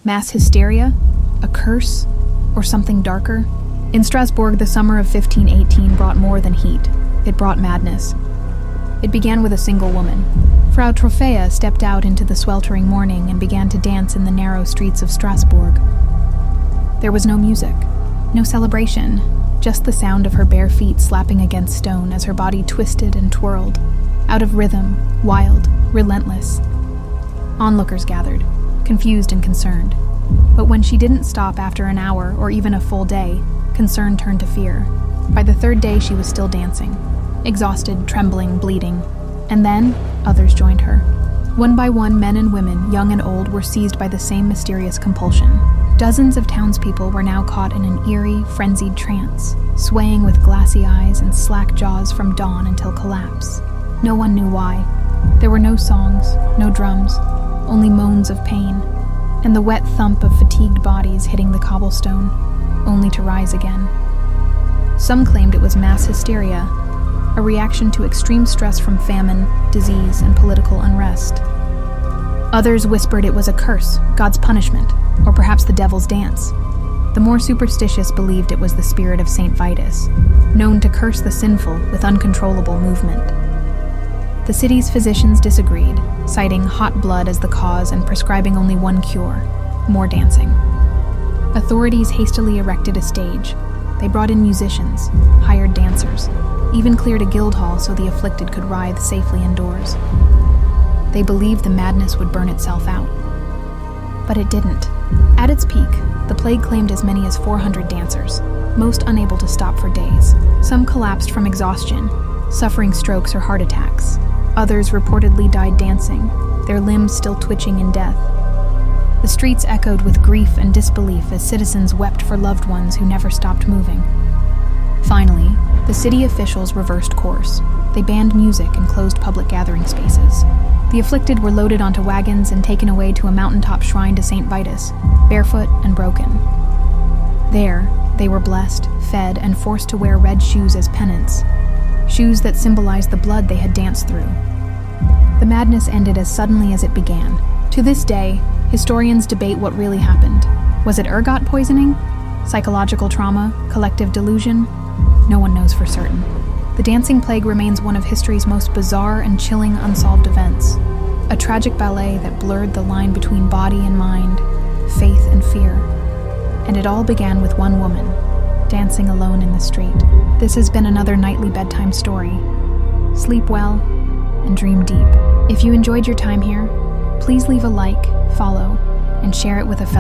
Mass hysteria? A curse? Or something darker? In Strasbourg, the summer of 1518 brought more than heat. It brought madness. It began with a single woman. Frau Trophäa stepped out into the sweltering morning and began to dance in the narrow streets of Strasbourg. There was no music, no celebration, just the sound of her bare feet slapping against stone as her body twisted and twirled, out of rhythm, wild, relentless. Onlookers gathered, confused and concerned. But when she didn't stop after an hour or even a full day, concern turned to fear. By the third day, she was still dancing, exhausted, trembling, bleeding. And then, others joined her. One by one, men and women, young and old, were seized by the same mysterious compulsion. Dozens of townspeople were now caught in an eerie, frenzied trance, swaying with glassy eyes and slack jaws from dawn until collapse. No one knew why. There were no songs, no drums, only moans of pain, and the wet thump of fatigued bodies hitting the cobblestone, only to rise again. Some claimed it was mass hysteria, a reaction to extreme stress from famine, disease, and political unrest. Others whispered it was a curse, God's punishment, or perhaps the devil's dance. The more superstitious believed it was the spirit of Saint Vitus, known to curse the sinful with uncontrollable movement. The city's physicians disagreed, citing hot blood as the cause and prescribing only one cure: more dancing. Authorities hastily erected a stage. They brought in musicians, hired dancers, even cleared a guild hall so the afflicted could writhe safely indoors. They believed the madness would burn itself out. But it didn't. At its peak, the plague claimed as many as 400 dancers, most unable to stop for days. Some collapsed from exhaustion, suffering strokes or heart attacks. Others reportedly died dancing, their limbs still twitching in death. The streets echoed with grief and disbelief as citizens wept for loved ones who never stopped moving. Finally, the city officials reversed course. They banned music and closed public gathering spaces. The afflicted were loaded onto wagons and taken away to a mountaintop shrine to Saint Vitus, barefoot and broken. There, they were blessed, fed, and forced to wear red shoes as penance, shoes that symbolized the blood they had danced through. The madness ended as suddenly as it began. To this day, historians debate what really happened. Was it ergot poisoning? Psychological trauma? Collective delusion? No one knows for certain. The dancing plague remains one of history's most bizarre and chilling unsolved events. A tragic ballet that blurred the line between body and mind, faith and fear. And it all began with one woman, dancing alone in the street. This has been another nightly bedtime story. Sleep well and dream deep. If you enjoyed your time here, please leave a like, follow, and share it with a fellow.